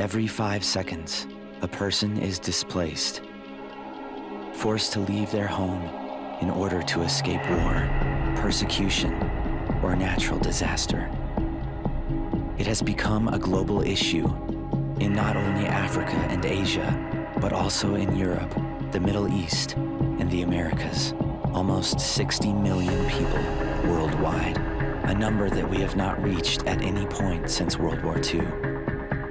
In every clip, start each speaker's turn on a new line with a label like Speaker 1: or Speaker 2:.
Speaker 1: Every 5 seconds, a person is displaced, forced to leave their home in order to escape war, persecution, or natural disaster. It has become a global issue in not only Africa and Asia, but also in Europe, the Middle East, and the Americas. Almost 60 million people worldwide, a number that we have not reached at any point since World War II.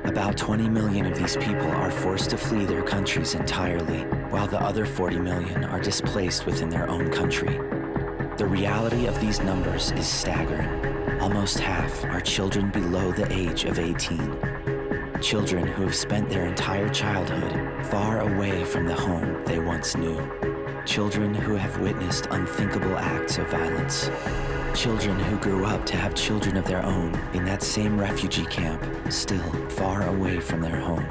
Speaker 1: About 20 million of these people are forced to flee their countries entirely, while the other 40 million are displaced within their own country. The reality of these numbers is staggering. Almost half are children below the age of 18. Children who have spent their entire childhood far away from the home they once knew. Children who have witnessed unthinkable acts of violence. Children who grew up to have children of their own in that same refugee camp, still far away from their home.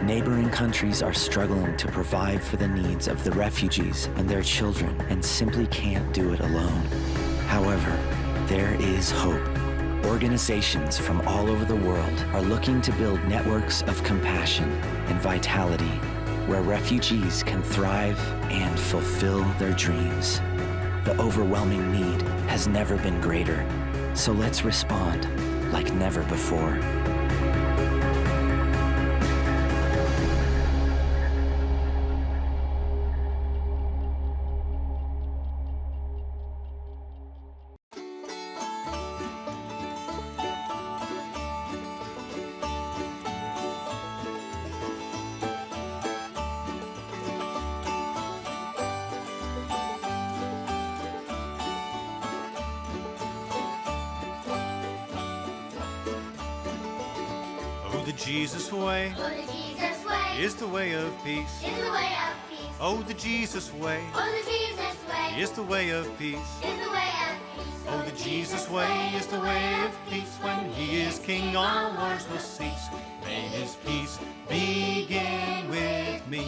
Speaker 1: Neighboring countries are struggling to provide for the needs of the refugees and their children and simply can't do it alone. However, there is hope. Organizations from all over the world are looking to build networks of compassion and vitality where refugees can thrive and fulfill their dreams. The overwhelming need has never been greater, so let's respond like never before.
Speaker 2: The Jesus way,
Speaker 3: oh, the Jesus way
Speaker 2: is the way of peace.
Speaker 3: Is the way of peace.
Speaker 2: Oh, the Jesus way,
Speaker 3: Oh, the Jesus way
Speaker 2: is the way of peace.
Speaker 3: Is the way of peace.
Speaker 2: Oh, the Jesus way is the way of peace. When He is King, all wars will cease. May His peace begin with me.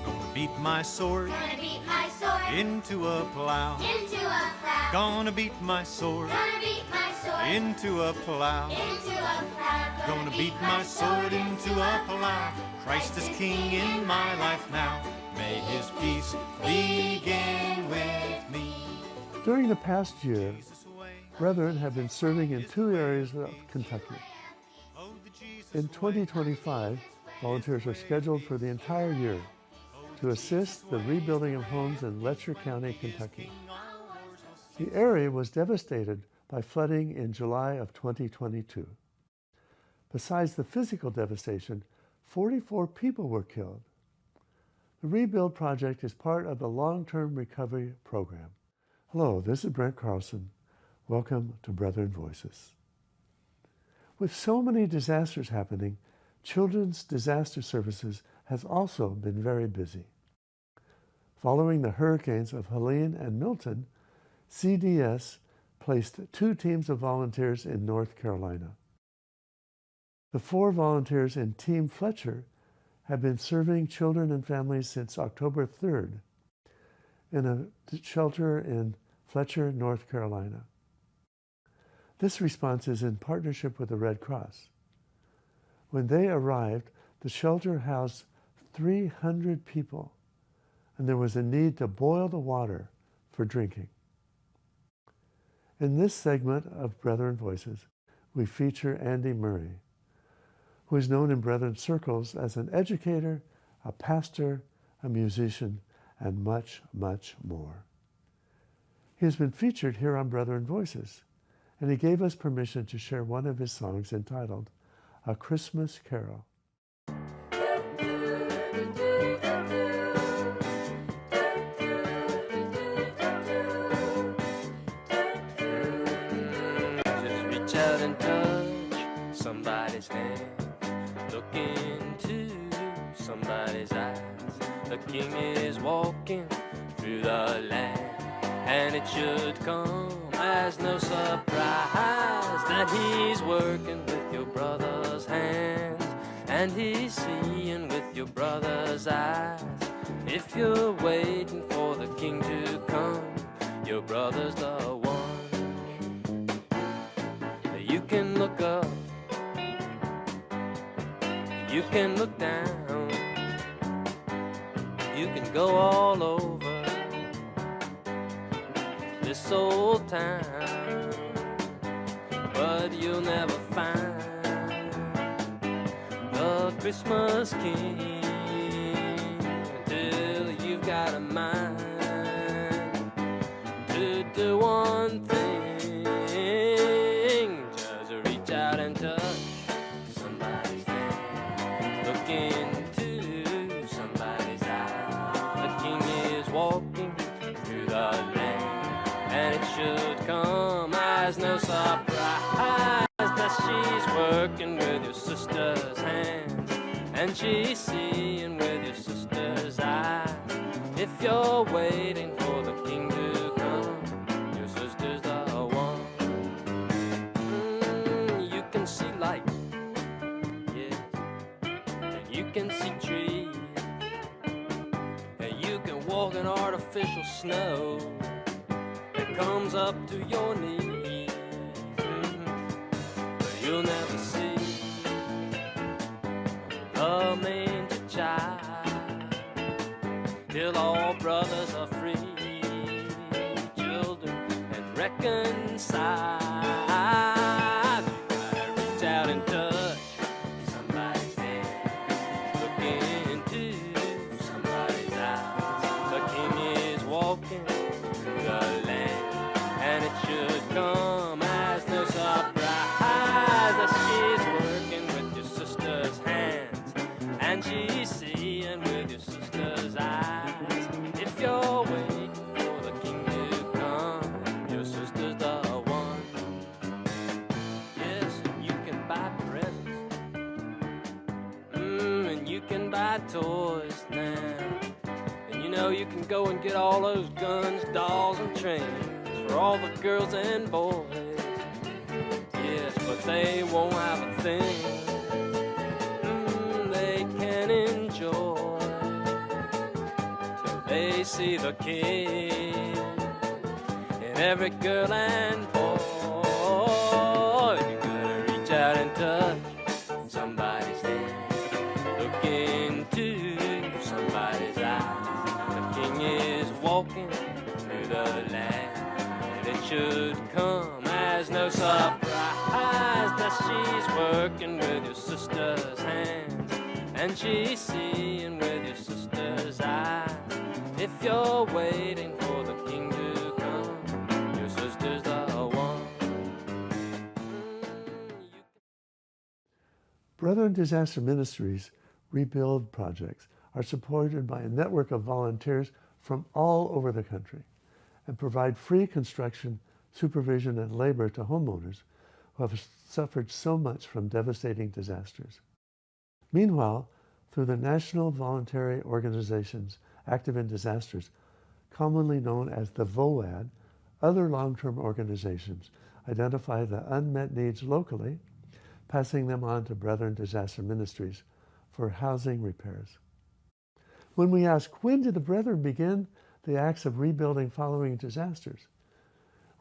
Speaker 2: Gonna beat my sword
Speaker 3: Gonna beat my sword
Speaker 2: into a plow.
Speaker 3: into a plow.
Speaker 2: Gonna beat my sword
Speaker 3: Gonna beat my sword
Speaker 2: into a plow.
Speaker 3: into a plow.
Speaker 2: Gonna beat my sword into a plow. Christ is King in my life now. May His peace begin with me.
Speaker 4: During the past year, brethren have been serving in 2 areas of Kentucky. In 2025, volunteers are scheduled for the entire year to assist the rebuilding of homes in Letcher County, Kentucky. The area was devastated by flooding in July of 2022. Besides the physical devastation, 44 people were killed. The rebuild project is part of the long-term recovery program. Hello, this is Brent Carlson. Welcome to Brethren Voices. With so many disasters happening, Children's Disaster Services has also been very busy. Following the hurricanes of Helene and Milton, CDS placed 2 teams of volunteers in North Carolina. The 4 volunteers in Team Fletcher have been serving children and families since October 3rd in a shelter in Fletcher, North Carolina. This response is in partnership with the Red Cross. When they arrived, the shelter housed 300 people, and there was a need to boil the water for drinking. In this segment of Brethren Voices, we feature Andy Murray, who is known in Brethren circles as an educator, a pastor, a musician, and much, much more. He has been featured here on Brethren Voices, and he gave us permission to share one of his songs entitled A Christmas Carol.
Speaker 5: Just reach out and touch somebody's hand. Look into somebody's eyes. The King is walking through the land, and it should come as no surprise that He's working with your brother's hands, and He's seeing with your brother's eyes. If you're waiting for the King to come, your brother's the one. You can look up You can look down, you can go all over this old town, but you'll never find the Christmas King till you've got a mind to do one thing. Just reach out and touch somebody's hand. Look into somebody's eyes. The King is walking through the land, and it should come as no surprise that she's working with your sister's hands, and she's seeing with your sister's eyes. If you're waiting for the King to come, your sister's the one. You can see light, yes, and you can see trees, and you can walk in artificial snow that comes up to your knees. But you'll never see a manger child till all brothers are free, children and reconciled. You gotta reach out and touch somebody's hand. Look into somebody's eyes. The King is walking through the land, and it should come as no surprise that she's working with your sister's hands, and she's seeing with your sister's eyes. If you're waiting for the King to come, your sister's the one. Yes, you can buy presents, and you can buy toys now. And you know you can go and get all those guns, dolls, and trains for all the girls and boys. Yes, but they won't have a thing they can enjoy till they see the King in every girl and boy. You gotta reach out and touch somebody's hand. Look into somebody's eyes. The King is walking through the land, and it should come as no surprise that she's working with your sister's hands, and she's seeing with your sister's eyes. If you're waiting for the King to come, your sister's the one.
Speaker 4: Brethren Disaster Ministries rebuild projects are supported by a network of volunteers from all over the country and provide free construction, supervision, and labor to homeowners who have suffered so much from devastating disasters. Meanwhile, through the National Voluntary Organizations Active in Disasters, commonly known as the VOAD, other long-term organizations identify the unmet needs locally, passing them on to Brethren Disaster Ministries for housing repairs. When we ask, when did the Brethren begin the acts of rebuilding following disasters,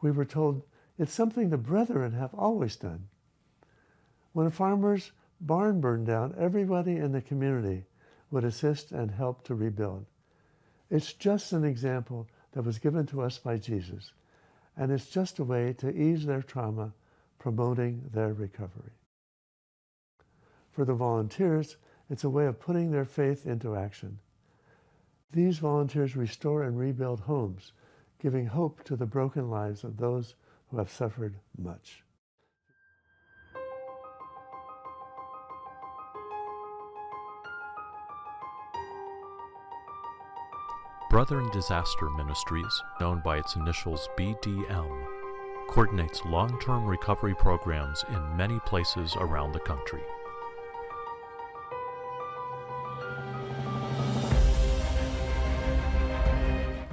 Speaker 4: we were told it's something the Brethren have always done. When a farmer's barn burned down, everybody in the community would assist and help to rebuild. It's just an example that was given to us by Jesus, and it's just a way to ease their trauma, promoting their recovery. For the volunteers, it's a way of putting their faith into action. These volunteers restore and rebuild homes, giving hope to the broken lives of those who have suffered much.
Speaker 6: Brethren Disaster Ministries, known by its initials BDM, coordinates long-term recovery programs in many places around the country.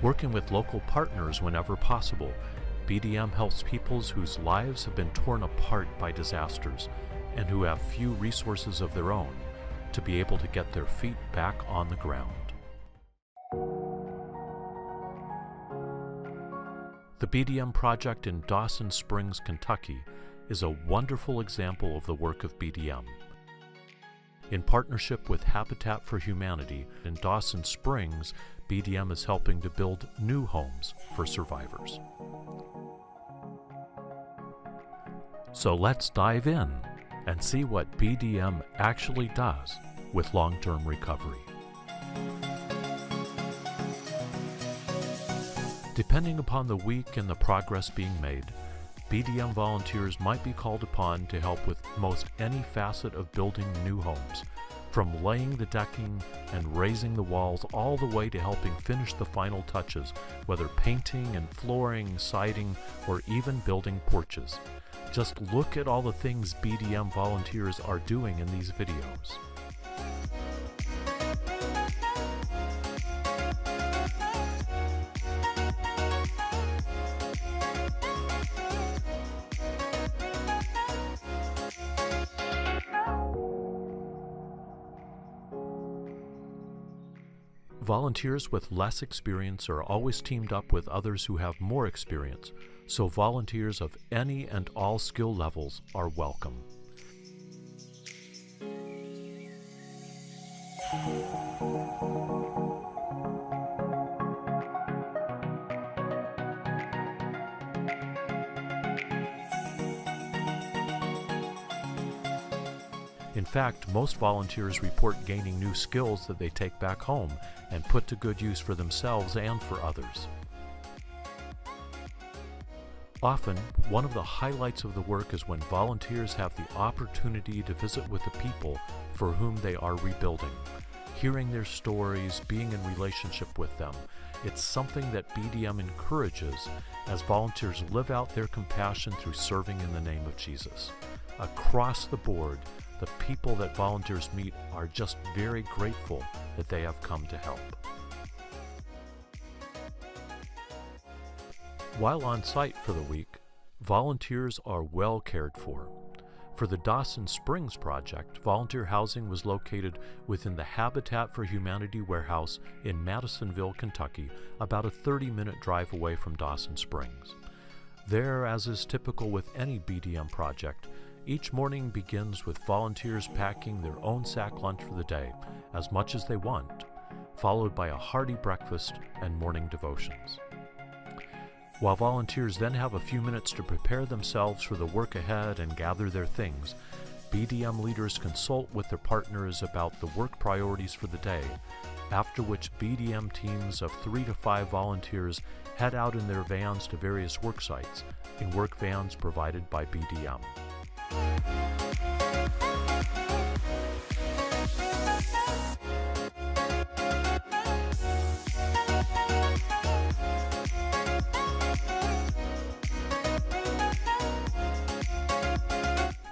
Speaker 6: Working with local partners whenever possible, BDM helps peoples whose lives have been torn apart by disasters and who have few resources of their own to be able to get their feet back on the ground. The BDM project in Dawson Springs, Kentucky is a wonderful example of the work of BDM. In partnership with Habitat for Humanity in Dawson Springs, BDM is helping to build new homes for survivors. So let's dive in and see what BDM actually does with long-term recovery. Depending upon the week and the progress being made, BDM volunteers might be called upon to help with most any facet of building new homes, from laying the decking and raising the walls all the way to helping finish the final touches, whether painting and flooring, siding, or even building porches. Just look at all the things BDM volunteers are doing in these videos. Volunteers with less experience are always teamed up with others who have more experience, so volunteers of any and all skill levels are welcome. In fact, most volunteers report gaining new skills that they take back home and put to good use for themselves and for others. Often, one of the highlights of the work is when volunteers have the opportunity to visit with the people for whom they are rebuilding, hearing their stories, being in relationship with them. It's something that BDM encourages as volunteers live out their compassion through serving in the name of Jesus. Across the board, the people that volunteers meet are just very grateful that they have come to help. While on site for the week, volunteers are well cared for. For the Dawson Springs project, volunteer housing was located within the Habitat for Humanity warehouse in Madisonville, Kentucky, about a 30-minute drive away from Dawson Springs. There, as is typical with any BDM project, each morning begins with volunteers packing their own sack lunch for the day, as much as they want, followed by a hearty breakfast and morning devotions. While volunteers then have a few minutes to prepare themselves for the work ahead and gather their things, BDM leaders consult with their partners about the work priorities for the day, after which BDM teams of 3 to 5 volunteers head out in their vans to various work sites, in work vans provided by BDM.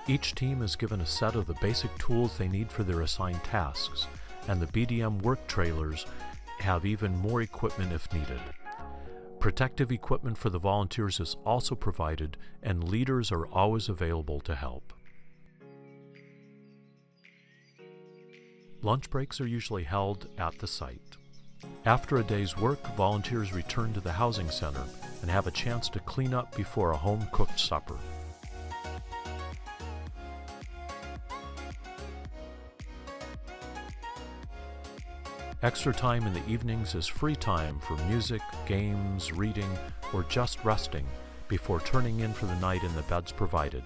Speaker 6: Each team is given a set of the basic tools they need for their assigned tasks, and the BDM work trailers have even more equipment if needed. Protective equipment for the volunteers is also provided, and leaders are always available to help. Lunch breaks are usually held at the site. After a day's work, volunteers return to the housing center and have a chance to clean up before a home-cooked supper. Extra time in the evenings is free time for music, games, reading, or just resting before turning in for the night in the beds provided,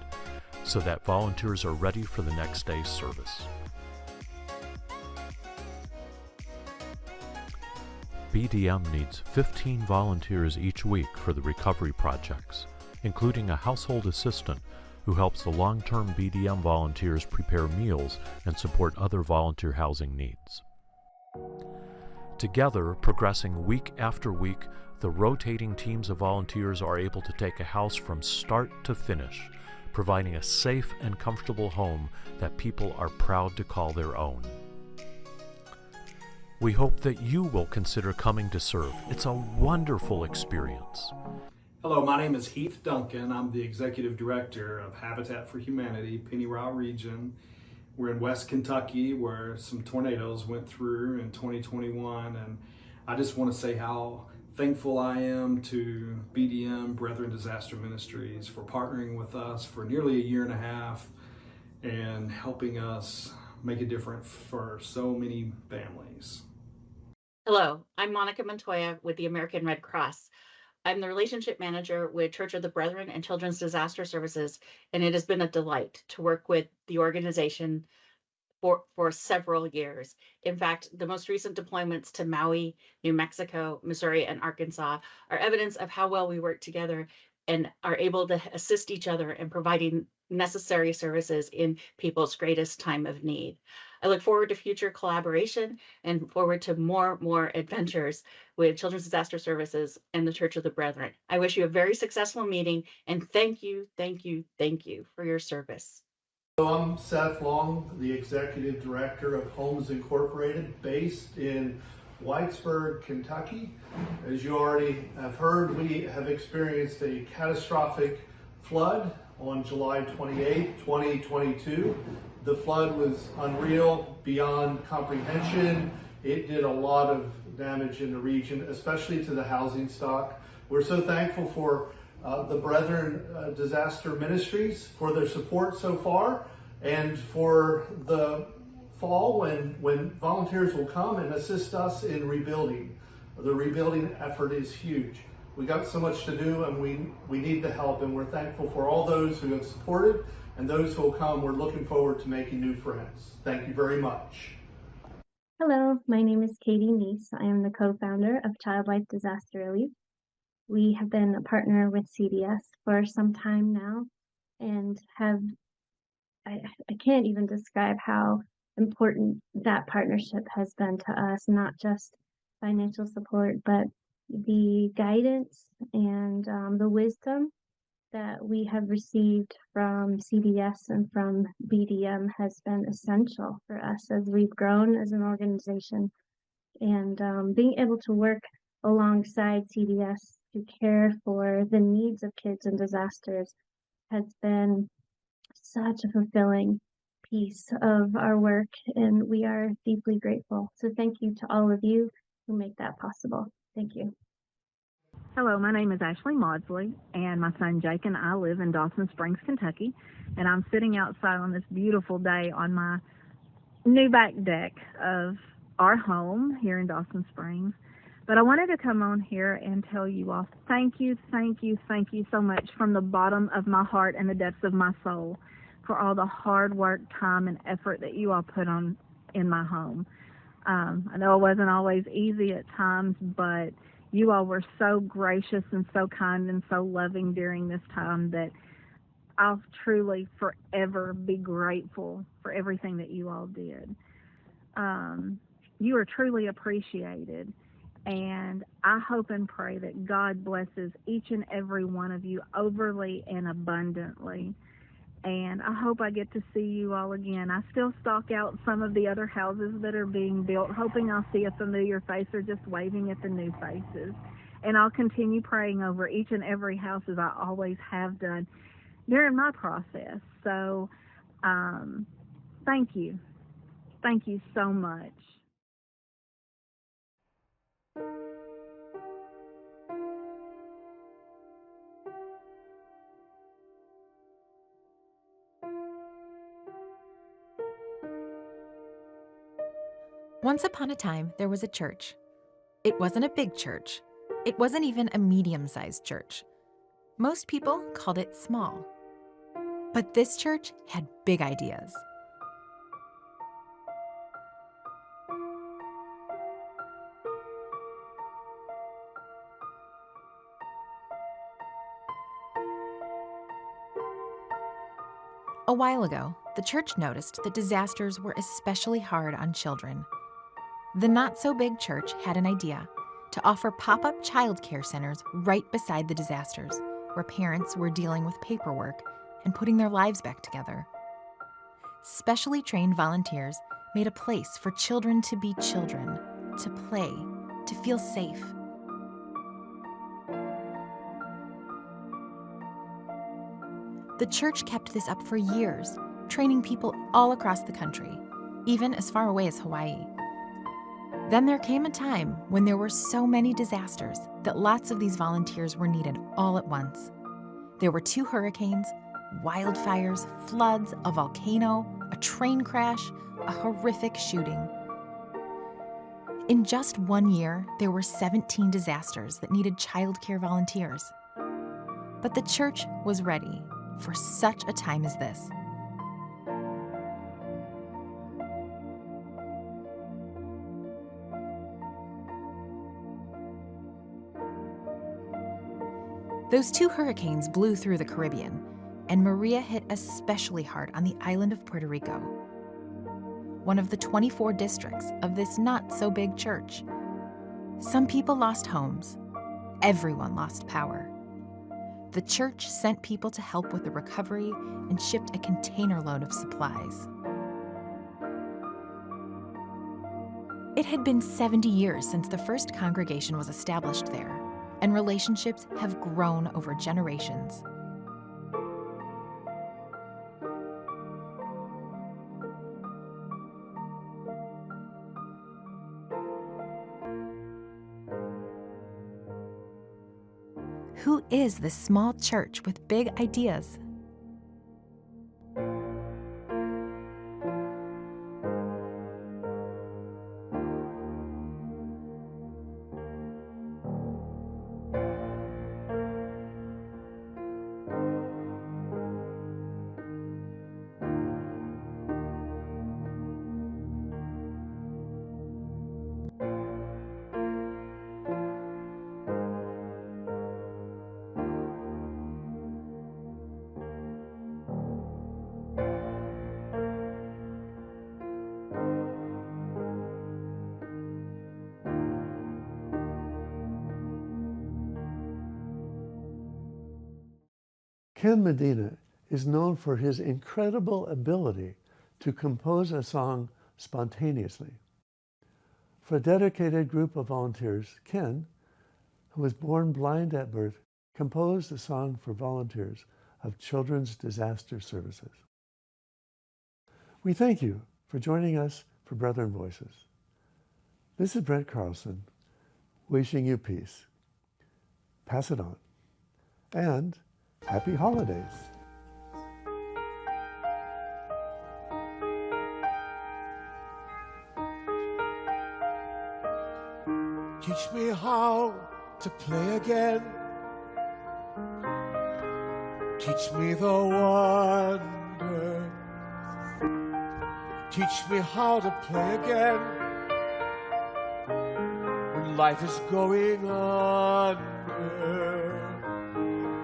Speaker 6: so that volunteers are ready for the next day's service. BDM needs 15 volunteers each week for the recovery projects, including a household assistant who helps the long-term BDM volunteers prepare meals and support other volunteer housing needs. Together, progressing week after week, the rotating teams of volunteers are able to take a house from start to finish, providing a safe and comfortable home that people are proud to call their own. We hope that you will consider coming to serve. It's a wonderful experience.
Speaker 7: Hello, my name is Heath Duncan. I'm the Executive Director of Habitat for Humanity, Penny Route Region. We're in West Kentucky where some tornadoes went through in 2021, and I just want to say how thankful I am to BDM, Brethren Disaster Ministries, for partnering with us for nearly a year and a half and helping us make a difference for so many families.
Speaker 8: Hello, I'm Monica Montoya with the American Red Cross. I'm the relationship manager with Church of the Brethren and Children's Disaster Services, and it has been a delight to work with the organization for several years. In fact, the most recent deployments to Maui, New Mexico, Missouri, and Arkansas are evidence of how well we work together and are able to assist each other in providing necessary services in people's greatest time of need. I look forward to future collaboration and forward to more adventures with Children's Disaster Services and the Church of the Brethren. I wish you a very successful meeting, and thank you for your service.
Speaker 4: I'm Seth Long, the Executive Director of Homes Incorporated, based in Whitesburg, Kentucky. As you already have heard, we have experienced a catastrophic flood on July 28, 2022. The flood was unreal, beyond comprehension. It did a lot of damage in the region, especially to the housing stock. We're so thankful for the Brethren Disaster Ministries for their support so far, and for the fall when volunteers will come and assist us in rebuilding. The rebuilding effort is huge. We got so much to do, and we need the help, and we're thankful for all those who have supported and those who will come. We're looking forward to making new friends. Thank you very much.
Speaker 9: Hello, my name is Katie Neese. I am the co-founder of Child Life Disaster Relief. We have been a partner with CDS for some time now, and I can't even describe how important that partnership has been to us, not just financial support, but the guidance and the wisdom that we have received from CDS and from BDM has been essential for us as we've grown as an organization. And being able to work alongside CDS to care for the needs of kids in disasters has been such a fulfilling piece of our work, and we are deeply grateful. So thank you to all of you who make that possible. Thank you.
Speaker 10: Hello, my name is Ashley Maudsley, and my son Jake and I live in Dawson Springs, Kentucky, and I'm sitting outside on this beautiful day on my new back deck of our home here in Dawson Springs. But I wanted to come on here and tell you all thank you so much from the bottom of my heart and the depths of my soul for all the hard work, time, and effort that you all put on in my home. I know it wasn't always easy at times, but you all were so gracious and so kind and so loving during this time that I'll truly forever be grateful for everything that you all did. You are truly appreciated, and I hope and pray that God blesses each and every one of you overly and abundantly. And I hope I get to see you all again. I still stalk out some of the other houses that are being built, hoping I'll see a familiar face or just waving at the new faces. And I'll continue praying over each and every house as I always have done during my process. So thank you. Thank you so much.
Speaker 11: Once upon a time, there was a church. It wasn't a big church. It wasn't even a medium-sized church. Most people called it small. But this church had big ideas. A while ago, the church noticed that disasters were especially hard on children. The not-so-big church had an idea to offer pop-up child care centers right beside the disasters, where parents were dealing with paperwork and putting their lives back together. Specially trained volunteers made a place for children to be children, to play, to feel safe. The church kept this up for years, training people all across the country, even as far away as Hawaii. Then there came a time when there were so many disasters that lots of these volunteers were needed all at once. There were 2 hurricanes, wildfires, floods, a volcano, a train crash, a horrific shooting. In just 1 year, there were 17 disasters that needed childcare volunteers. But the church was ready for such a time as this. Those 2 hurricanes blew through the Caribbean, and Maria hit especially hard on the island of Puerto Rico, one of the 24 districts of this not-so-big church. Some people lost homes. Everyone lost power. The church sent people to help with the recovery and shipped a container load of supplies. It had been 70 years since the first congregation was established there, and relationships have grown over generations. Who is this small church with big ideas?
Speaker 4: Ken Medina is known for his incredible ability to compose a song spontaneously. For a dedicated group of volunteers, Ken, who was born blind at birth, composed a song for volunteers of Children's Disaster Services. We thank you for joining us for Brethren Voices. This is Brent Carlson, wishing you peace. Pass it on. And happy holidays.
Speaker 12: Teach me how to play again. Teach me the wonder. Teach me how to play again when life is going under.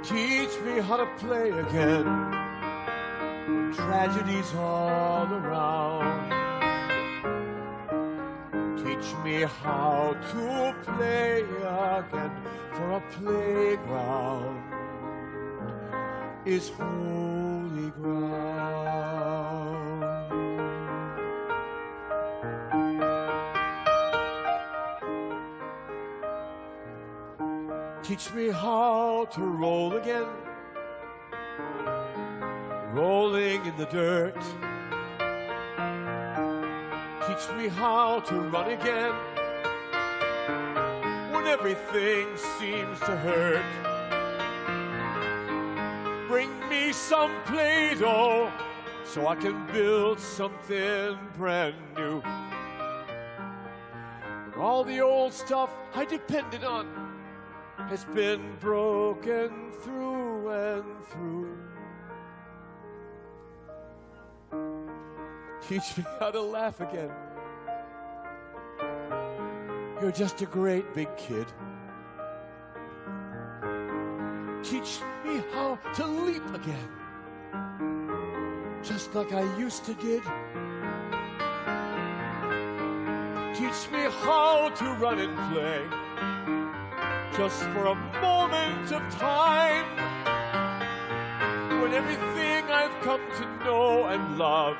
Speaker 12: Teach me how to play again when tragedy's all around. Teach me how to play again, for a playground is holy ground. Teach me how to roll again, rolling in the dirt. Teach me how to run again when everything seems to hurt. Bring me some Play-Doh so I can build something brand new. When all the old stuff I depended on has been broken through and through. Teach me how to laugh again. You're just a great big kid. Teach me how to leap again, just like I used to did. Teach me how to run and play, just for a moment of time, when everything I've come to know and love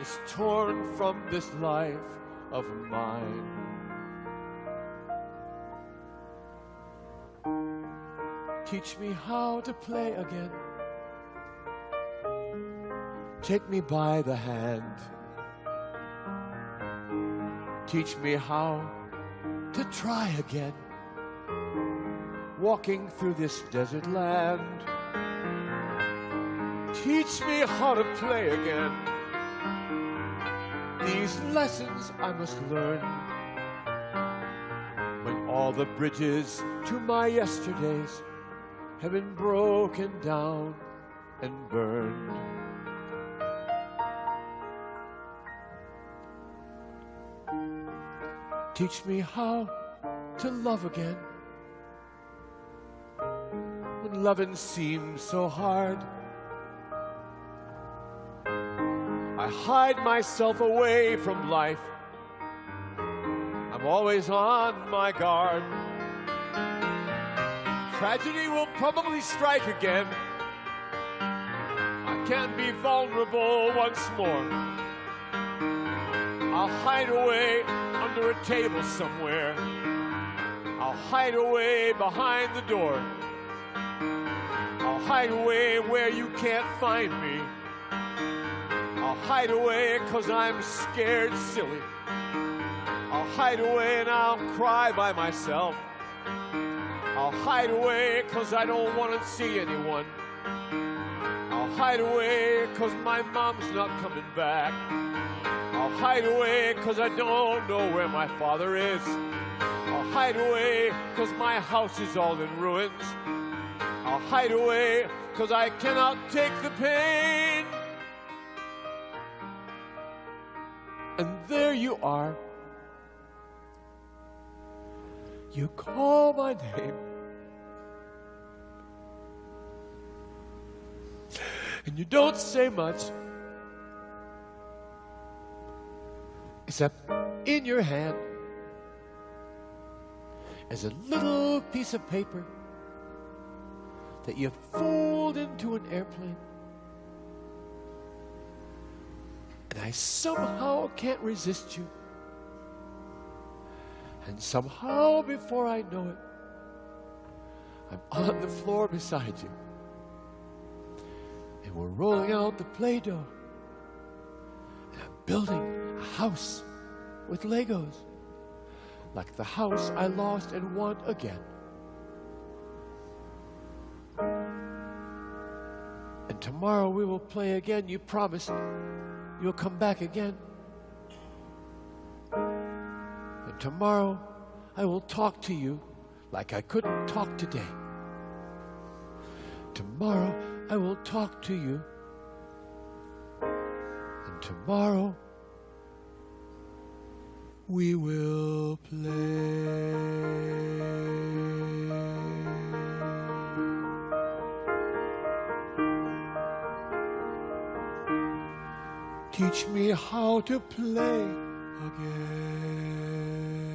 Speaker 12: is torn from this life of mine. Teach me how to play again. Take me by the hand. Teach me how to try again, walking through this desert land. Teach me how to play again, these lessons I must learn. When all the bridges to my yesterdays have been broken down and burned. Teach me how to love again when loving seems so hard. I hide myself away from life. I'm always on my guard. Tragedy will probably strike again. I can't be vulnerable once more. I'll hide away under a table somewhere. I'll hide away behind the door. I'll hide away where you can't find me. I'll hide away 'cause I'm scared silly. I'll hide away and I'll cry by myself. I'll hide away 'cause I don't want to see anyone. I'll hide away 'cause my mom's not coming back. I'll hide away 'cause I don't know where my father is. I'll hide away 'cause my house is all in ruins. I'll hide away 'cause I cannot take the pain. And there you are. You call my name. And you don't say much, except in your hand is a little piece of paper that you fold into an airplane. And I somehow can't resist you. And somehow, before I know it, I'm on the floor beside you. And we're rolling out the Play-Doh. And I'm building a house with Legos, like the house I lost and want again. And tomorrow we will play again. You promised you'll come back again. And tomorrow I will talk to you like I couldn't talk today. Tomorrow I will talk to you. And tomorrow we will play. Teach me how to play again.